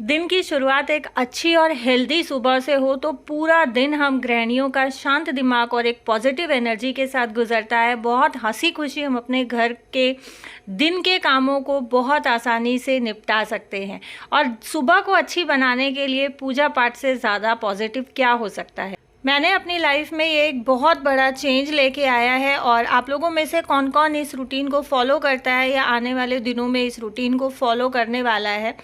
दिन की शुरुआत एक अच्छी और हेल्दी सुबह से हो तो पूरा दिन हम गृहिणियों का शांत दिमाग और एक पॉजिटिव एनर्जी के साथ गुजरता है। बहुत हंसी खुशी हम अपने घर के दिन के कामों को बहुत आसानी से निपटा सकते हैं। और सुबह को अच्छी बनाने के लिए पूजा पाठ से ज़्यादा पॉजिटिव क्या हो सकता है। मैंने अपनी लाइफ में ये एक बहुत बड़ा चेंज लेके आया है और आप लोगों में से कौन कौन इस रूटीन को फॉलो करता है या आने वाले दिनों में इस रूटीन को फॉलो करने वाला है,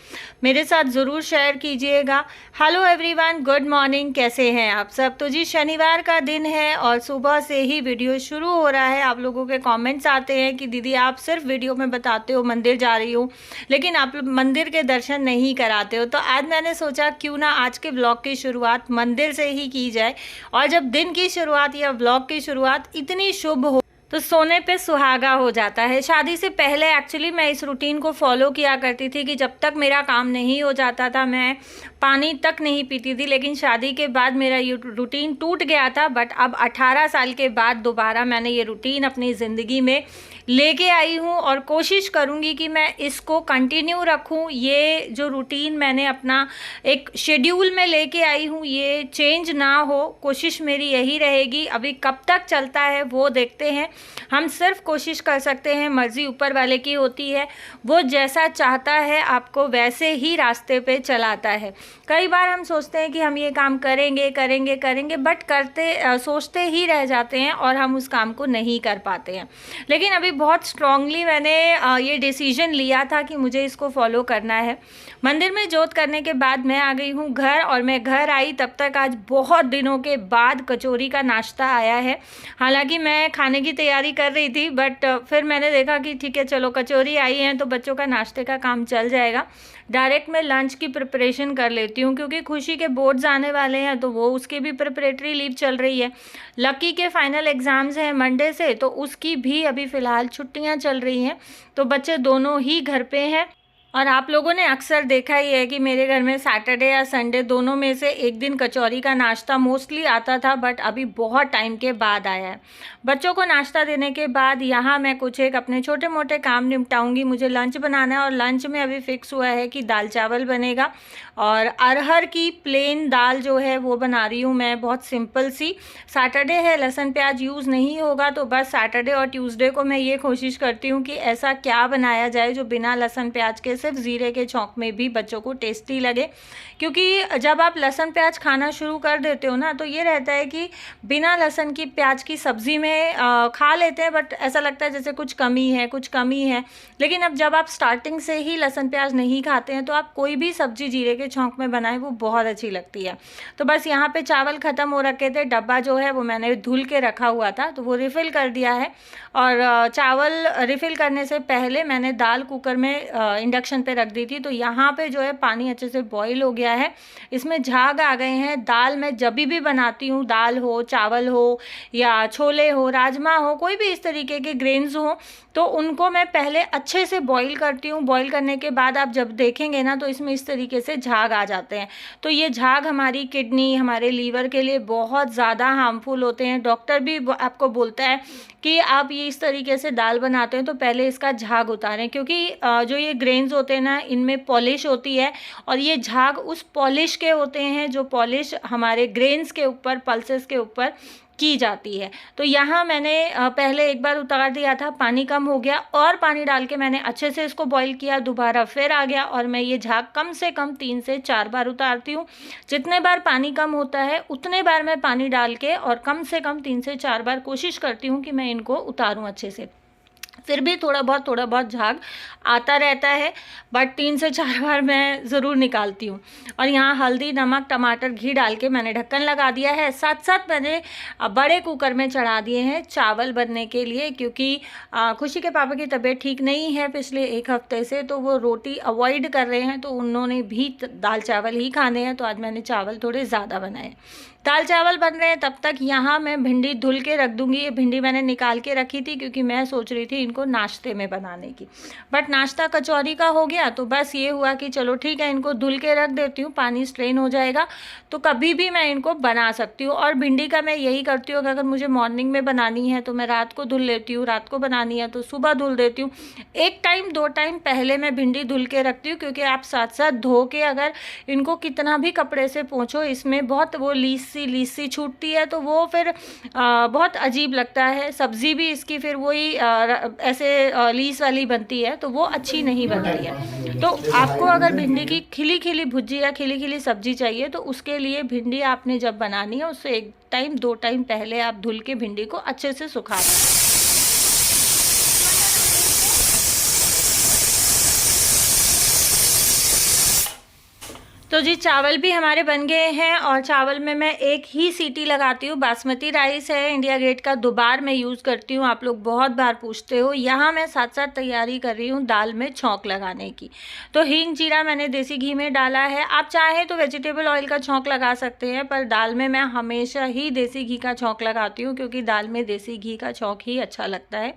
मेरे साथ ज़रूर शेयर कीजिएगा। हेलो एवरीवन, गुड मॉर्निंग, कैसे हैं आप सब। तो जी शनिवार का दिन है और सुबह से ही वीडियो शुरू हो रहा है। आप लोगों के कमेंट्स आते हैं कि दीदी आप सिर्फ वीडियो में बताते हो मंदिर जा रही हूँ, लेकिन आप मंदिर के दर्शन नहीं कराते हो। तो आज मैंने सोचा क्यों ना आज के ब्लॉग की शुरुआत मंदिर से ही की जाए। और जब दिन की शुरुआत या व्लॉग की शुरुआत इतनी शुभ हो तो सोने पे सुहागा हो जाता है। शादी से पहले एक्चुअली मैं इस रूटीन को फॉलो किया करती थी कि जब तक मेरा काम नहीं हो जाता था मैं पानी तक नहीं पीती थी, लेकिन शादी के बाद मेरा ये रूटीन टूट गया था। बट अब 18 साल के बाद दोबारा मैंने ये रूटीन अपनी ज़िंदगी में लेके आई हूँ और कोशिश करूँगी कि मैं इसको कंटिन्यू रखूँ। ये जो रूटीन मैंने अपना एक शेड्यूल में लेके आई हूँ ये चेंज ना हो, कोशिश मेरी यही रहेगी। अभी कब तक चलता है वो देखते हैं। हम सिर्फ कोशिश कर सकते हैं, मर्ज़ी ऊपर वाले की होती है। वो जैसा चाहता है आपको वैसे ही रास्ते पे चलाता है। कई बार हम सोचते हैं कि हम ये काम करेंगे करेंगे करेंगे, बट सोचते ही रह जाते हैं और हम उस काम को नहीं कर पाते हैं। लेकिन अभी बहुत स्ट्रांगली मैंने ये डिसीजन लिया था कि मुझे इसको फॉलो करना है। मंदिर में जोत करने के बाद मैं आ गई हूँ घर, और मैं घर आई तब तक आज बहुत दिनों के बाद कचौरी का नाश्ता आया है। हालांकि मैं खाने की तैयारी कर रही थी, बट फिर मैंने देखा कि ठीक है चलो कचौरी आई है तो बच्चों का नाश्ते का काम चल जाएगा। डायरेक्ट मैं लंच की प्रिपरेशन कर लेती हूँ, क्योंकि खुशी के बोर्ड्स आने वाले हैं तो वो उसकी भी प्रिपरेटरी लीव चल रही है। लकी के फाइनल एग्ज़ाम्स हैं मंडे से, तो उसकी भी अभी फ़िलहाल छुट्टियाँ चल रही हैं, तो बच्चे दोनों ही घर पे हैं। और आप लोगों ने अक्सर देखा ही है कि मेरे घर में सैटरडे या संडे दोनों में से एक दिन कचौरी का नाश्ता मोस्टली आता था, बट अभी बहुत टाइम के बाद आया है। बच्चों को नाश्ता देने के बाद यहाँ मैं कुछ एक अपने छोटे मोटे काम निपटाऊंगी। मुझे लंच बनाना है और लंच में अभी फिक्स हुआ है कि दाल चावल बनेगा और अरहर की प्लेन दाल जो है वो बना रही हूँ मैं, बहुत सिंपल सी। सैटरडे है, लहसुन प्याज यूज़ नहीं होगा, तो बस सैटरडे और ट्यूसडे को मैं ये कोशिश करती हूँ कि ऐसा क्या बनाया जाए जो बिना लहसुन प्याज के सिर्फ ज़ीरे के छौंक में भी बच्चों को टेस्टी लगे। क्योंकि जब आप लहसुन प्याज खाना शुरू कर देते हो ना, तो ये रहता है कि बिना लहसुन की प्याज की सब्ज़ी में खा लेते हैं, बट ऐसा लगता है जैसे कुछ कमी है कुछ कमी है। लेकिन अब जब आप स्टार्टिंग से ही लहसुन प्याज नहीं खाते हैं तो आप कोई भी सब्ज़ी जीरे के छौंक में बनाएं वो बहुत अच्छी लगती है। तो बस यहाँ पे चावल ख़त्म हो रखे थे, डब्बा जो है वो मैंने धुल के रखा हुआ था तो वो रिफ़िल कर दिया है। और चावल रिफ़िल करने से पहले मैंने दाल कुकर में इंडक्शन पे रख दी थी, तो यहाँ पे जो है पानी अच्छे से बॉईल हो गया है, इसमें झाग आ गए हैं। दाल मैं जब भी बनाती हूँ, दाल हो, चावल हो या छोले हो, राजमा हो, कोई भी इस तरीके के ग्रेन्स हो, तो उनको मैं पहले अच्छे से बॉईल करती हूँ। बॉईल करने के बाद आप जब देखेंगे ना तो इसमें इस तरीके से झाग आ जाते हैं। तो ये झाग हमारी किडनी, हमारे लीवर के लिए बहुत ज़्यादा हार्मफुल होते हैं। डॉक्टर भी आपको बोलता है कि आप ये इस तरीके से दाल बनाते हैं तो पहले इसका झाग उतारें, क्योंकि जो ये ग्रेन्स होते हैं ना इनमें पॉलिश होती है और ये झाग उस पॉलिश के होते हैं जो पॉलिश हमारे ग्रेन्स के ऊपर, पल्सेस के ऊपर की जाती है। तो यहाँ मैंने पहले एक बार उतार दिया था, पानी कम हो गया और पानी डाल के मैंने अच्छे से इसको बॉईल किया, दोबारा फिर आ गया और मैं ये झाग कम से कम 3 से 4 बार उतारती हूँ। जितने बार पानी कम होता है उतने बार मैं पानी डाल के और कम से कम 3 से 4 बार कोशिश करती हूँ कि मैं इनको उतारूँ अच्छे से। फिर भी थोड़ा बहुत झाग आता रहता है, बट 3 से 4 बार मैं ज़रूर निकालती हूँ। और यहाँ हल्दी, नमक, टमाटर, घी डाल के मैंने ढक्कन लगा दिया है। साथ साथ मैंने बड़े कुकर में चढ़ा दिए हैं चावल बनने के लिए, क्योंकि खुशी के पापा की तबीयत ठीक नहीं है पिछले 1 हफ्ते से, तो वो रोटी अवॉइड कर रहे हैं, तो उन्होंने भी दाल चावल ही खाने हैं, तो आज मैंने चावल थोड़े ज़्यादा बनाए। दाल चावल बन रहे हैं तब तक यहाँ मैं भिंडी धुल के रख दूँगी। ये भिंडी मैंने निकाल के रखी थी क्योंकि मैं सोच रही थी इनको नाश्ते में बनाने की। बट नाश्ता कचौरी का हो गया तो बस ये हुआ कि चलो ठीक है, इनको धुल के रख देती हूँ, पानी स्ट्रेन हो जाएगा तो कभी भी मैं इनको बना सकती हूँ। और भिंडी का मैं यही करती हूँ, अगर मुझे मॉर्निंग में बनानी है तो मैं रात को धुल लेती हूँ, रात को बनानी है तो सुबह धुल देती हूँ। एक टाइम 2 टाइम पहले मैं भिंडी धुल के रखती हूँ, क्योंकि आप साथ साथ धो के अगर इनको कितना भी कपड़े से पोंछो, इसमें बहुत वो लीस सी छूटती है, तो वो फिर बहुत अजीब लगता है। सब्ज़ी भी इसकी फिर वही ऐसे लीस वाली बनती है, तो वो अच्छी नहीं बनती है। तो आपको अगर भिंडी की खिली खिली भुजी या खिली खिली सब्जी चाहिए तो उसके लिए भिंडी आपने जब बनानी है उससे 1 टाइम 2 टाइम पहले आप धुल के भिंडी को अच्छे से सुखा दें। तो जी चावल भी हमारे बन गए हैं, और चावल में मैं एक ही सीटी लगाती हूँ। बासमती राइस है, इंडिया गेट का 2 बार मैं यूज़ करती हूँ, आप लोग बहुत बार पूछते हो। यहाँ मैं साथ साथ तैयारी कर रही हूँ दाल में छौंक लगाने की। तो हींग जीरा मैंने देसी घी में डाला है, आप चाहें तो वेजिटेबल ऑयल का छौंक लगा सकते हैं, पर दाल में मैं हमेशा ही देसी घी का छौंक लगाती हूँ, क्योंकि दाल में देसी घी का छौंक ही अच्छा लगता है।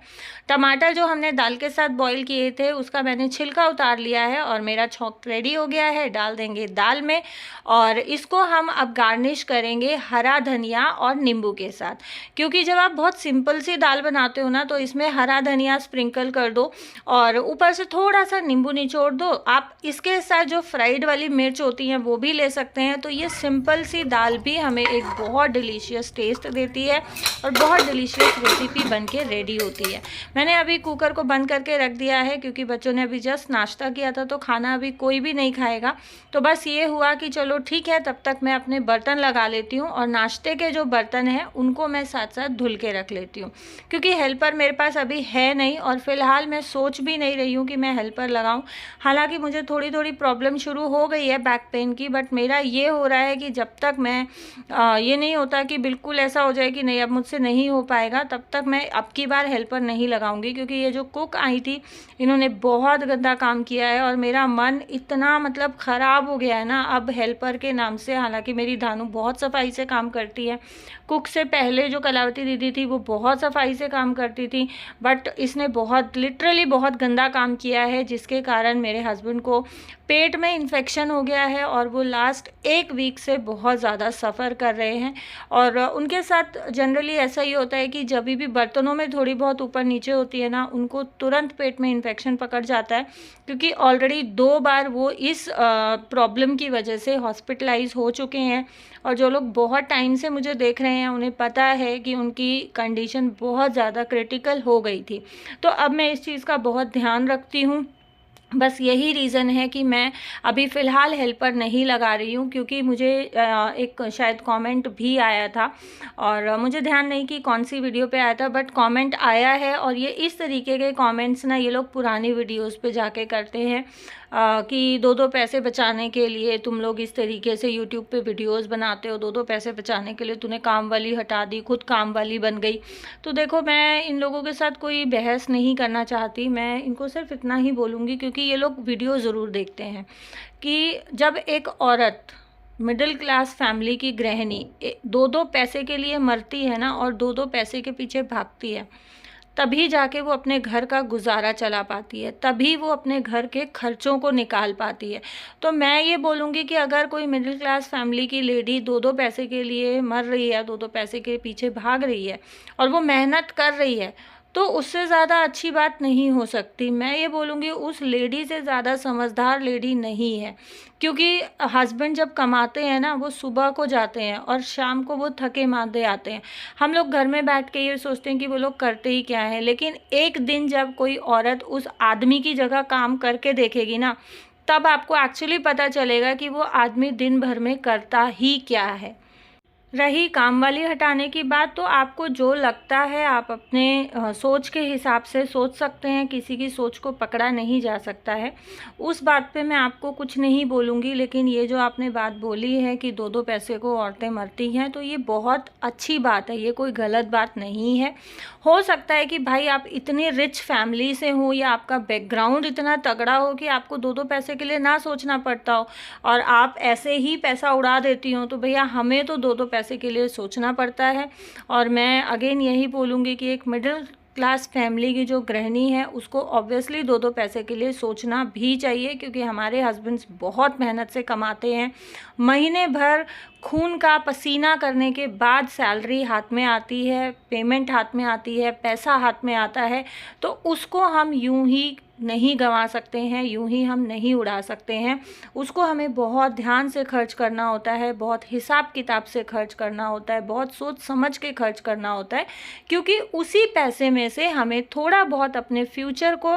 टमाटर जो हमने दाल के साथ बॉईल किए थे उसका मैंने छिलका उतार लिया है, और मेरा छौंक रेडी हो गया है। डाल देंगे दाल में, और इसको हम अब गार्निश करेंगे हरा धनिया और नींबू के साथ। क्योंकि जब आप बहुत सिंपल सी दाल बनाते हो ना, तो इसमें हरा धनिया स्प्रिंकल कर दो और ऊपर से थोड़ा सा नींबू निचोड़ दो। आप इसके साथ जो फ्राइड वाली मिर्च होती हैं वो भी ले सकते हैं। तो ये सिंपल सी दाल भी हमें एक बहुत डिलीशियस टेस्ट देती है, और बहुत डिलीशियस रेसिपी बन के रेडी होती है। मैंने अभी कुकर को बंद करके रख दिया है, क्योंकि बच्चों ने अभी जस्ट नाश्ता किया था, तो खाना अभी कोई भी नहीं खाएगा। तो बस ये हुआ कि चलो ठीक है, तब तक मैं अपने बर्तन लगा लेती हूँ, और नाश्ते के जो बर्तन हैं उनको मैं साथ साथ धुल के रख लेती हूँ। क्योंकि हेल्पर मेरे पास अभी है नहीं, और फिलहाल मैं सोच भी नहीं रही हूँ कि मैं हेल्पर लगाऊँ। हालांकि मुझे थोड़ी थोड़ी प्रॉब्लम शुरू हो गई है बैक पेन की, बट मेरा ये हो रहा है कि जब तक मैं ये नहीं होता कि बिल्कुल ऐसा हो जाए कि नहीं अब मुझसे नहीं हो पाएगा, तब तक मैं अब की बार हेल्पर नहीं लगाऊंगी। क्योंकि ये जो कुक आई थी इन्होंने बहुत गंदा काम किया है, और मेरा मन इतना मतलब ख़राब हो गया है ना अब हेल्पर के नाम से। हालांकि मेरी धानु बहुत सफाई से काम करती है, कुक से पहले जो कलावती दीदी थी वो बहुत सफाई से काम करती थी, बट इसने बहुत लिटरली बहुत गंदा काम किया है, जिसके कारण मेरे हस्बैंड को पेट में इन्फेक्शन हो गया है, और वो लास्ट 1 वीक से बहुत ज़्यादा सफ़र कर रहे हैं। और उनके साथ जनरली ऐसा ही होता है कि जब भी बर्तनों में थोड़ी बहुत ऊपर नीचे होती है ना, उनको तुरंत पेट में इन्फेक्शन पकड़ जाता है। क्योंकि ऑलरेडी 2 बार वो इस प्रॉब्लम की वजह से हॉस्पिटलाइज हो चुके हैं, और जो लोग बहुत टाइम से मुझे देख रहे हैं उन्हें पता है कि उनकी कंडीशन बहुत ज़्यादा क्रिटिकल हो गई थी। तो अब मैं इस चीज़ का बहुत ध्यान रखती हूँ। बस यही रीज़न है कि मैं अभी फ़िलहाल हेल्पर नहीं लगा रही हूँ, क्योंकि मुझे एक शायद कमेंट भी आया था, और मुझे ध्यान नहीं कि कौन सी वीडियो पे आया था, बट कमेंट आया है। और ये इस तरीके के कमेंट्स ना ये लोग पुरानी वीडियोस पे जाके करते हैं कि 2 पैसे बचाने के लिए तुम लोग इस तरीके से यूट्यूब पे वीडियोस बनाते हो, 2 पैसे बचाने के लिए तूने काम वाली हटा दी, खुद काम वाली बन गई। तो देखो, मैं इन लोगों के साथ कोई बहस नहीं करना चाहती, मैं इनको सिर्फ इतना ही बोलूँगी, क्योंकि ये लोग वीडियो ज़रूर देखते हैं, कि जब एक औरत मिडिल क्लास फैमिली की गृहिणी 2 पैसे के लिए मरती है ना, और 2 पैसे के पीछे भागती है, तभी जाके वो अपने घर का गुजारा चला पाती है, तभी वो अपने घर के खर्चों को निकाल पाती है। तो मैं ये बोलूँगी कि अगर कोई मिडिल क्लास फैमिली की लेडी 2 पैसे के लिए मर रही है, 2 पैसे के पीछे भाग रही है, और वो मेहनत कर रही है, तो उससे ज़्यादा अच्छी बात नहीं हो सकती। मैं ये बोलूँगी उस लेडी से ज़्यादा समझदार लेडी नहीं है। क्योंकि हस्बैंड जब कमाते हैं ना, वो सुबह को जाते हैं और शाम को वो थके मांदे आते हैं। हम लोग घर में बैठ के ये सोचते हैं कि वो लोग करते ही क्या है, लेकिन एक दिन जब कोई औरत उस आदमी की जगह काम करके देखेगी ना, तब आपको एक्चुअली पता चलेगा कि वो आदमी दिन भर में करता ही क्या है। रही काम वाली हटाने की बात, तो आपको जो लगता है आप अपने सोच के हिसाब से सोच सकते हैं, किसी की सोच को पकड़ा नहीं जा सकता है। उस बात पे मैं आपको कुछ नहीं बोलूँगी, लेकिन ये जो आपने बात बोली है कि 2 पैसे को औरतें मरती हैं, तो ये बहुत अच्छी बात है, ये कोई गलत बात नहीं है। हो सकता है कि भाई आप इतनी रिच फैमिली से हो, या आपका बैकग्राउंड इतना तगड़ा हो कि आपको 2 पैसे के लिए ना सोचना पड़ता हो, और आप ऐसे ही पैसा उड़ा देती हो। तो भैया हमें तो 2 पैसे के लिए सोचना पड़ता है। और मैं अगेन यही बोलूँगी कि एक मिडिल क्लास फैमिली की जो गृहिणी है उसको ऑब्वियसली दो दो पैसे के लिए सोचना भी चाहिए, क्योंकि हमारे हस्बैंड्स बहुत मेहनत से कमाते हैं। महीने भर खून का पसीना करने के बाद सैलरी हाथ में आती है, पेमेंट हाथ में आती है, पैसा हाथ में आता है, तो उसको हम यूं ही नहीं गंवा सकते हैं, यूं ही हम नहीं उड़ा सकते हैं। उसको हमें बहुत ध्यान से खर्च करना होता है, बहुत हिसाब किताब से खर्च करना होता है, बहुत सोच समझ के खर्च करना होता है, क्योंकि उसी पैसे में से हमें थोड़ा बहुत अपने फ्यूचर को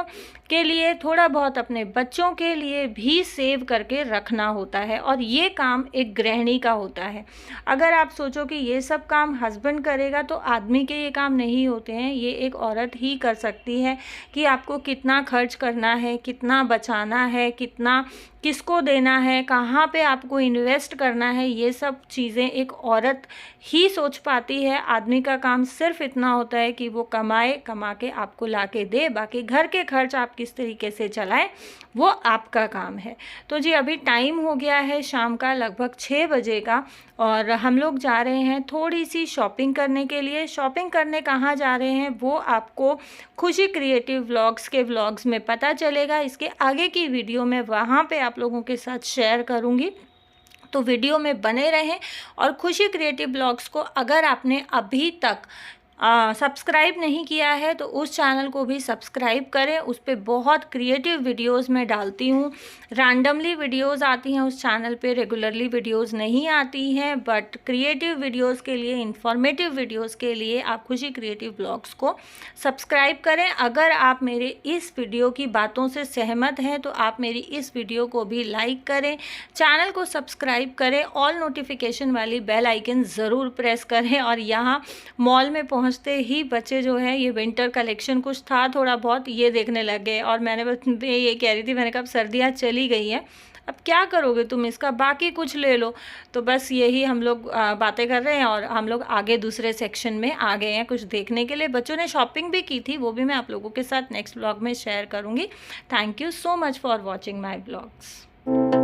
के लिए, थोड़ा बहुत अपने बच्चों के लिए भी सेव करके रखना होता है। और ये काम एक गृहिणी का होता है। अगर आप सोचो कि ये सब काम हस्बैंड करेगा तो आदमी के ये काम नहीं होते हैं, ये एक औरत ही कर सकती है कि आपको कितना खर्च करना है, कितना बचाना है, कितना किसको देना है, कहाँ पे आपको इन्वेस्ट करना है, ये सब चीज़ें एक औरत ही सोच पाती है। आदमी का काम सिर्फ इतना होता है कि वो कमाए, कमा के आपको ला के दे, बाकी घर के खर्च आप किस तरीके से चलाएं वो आपका काम है। तो जी अभी टाइम हो गया है शाम का लगभग 6 बजे का, और हम लोग जा रहे हैं थोड़ी सी शॉपिंग करने के लिए। शॉपिंग करने कहाँ जा रहे हैं वो आपको खुशी क्रिएटिव व्लॉग्स के व्लॉग्स में पता चलेगा। इसके आगे की वीडियो में वहाँ पे आप लोगों के साथ शेयर करूँगी, तो वीडियो में बने रहें। और खुशी क्रिएटिव ब्लॉग्स को अगर आपने अभी तक सब्सक्राइब नहीं किया है तो उस चैनल को भी सब्सक्राइब करें। उस पर बहुत क्रिएटिव वीडियोस मैं डालती हूँ, रैंडमली वीडियोस आती हैं उस चैनल पे, रेगुलरली वीडियोस नहीं आती हैं, बट क्रिएटिव वीडियोस के लिए, इंफॉर्मेटिव वीडियोस के लिए आप खुशी क्रिएटिव ब्लॉग्स को सब्सक्राइब करें। अगर आप मेरे इस वीडियो की बातों से सहमत हैं तो आप मेरी इस वीडियो को भी लाइक करें, चैनल को सब्सक्राइब करें, ऑल नोटिफिकेशन वाली बेल आइकन ज़रूर प्रेस करें। और यहाँ मॉल में पहुँचते ही बच्चे जो है ये विंटर कलेक्शन कुछ था थोड़ा बहुत ये देखने लग गए, और मैंने ये कह रही थी, मैंने कहा अब सर्दियाँ चली गई हैं, अब क्या करोगे तुम इसका, बाकी कुछ ले लो। तो बस यही हम लोग बातें कर रहे हैं, और हम लोग आगे दूसरे सेक्शन में आ गए हैं कुछ देखने के लिए। बच्चों ने शॉपिंग भी की थी, वो भी मैं आप लोगों के साथ नेक्स्ट ब्लॉग में शेयर करूँगी। Thank you so much for watching my blogs.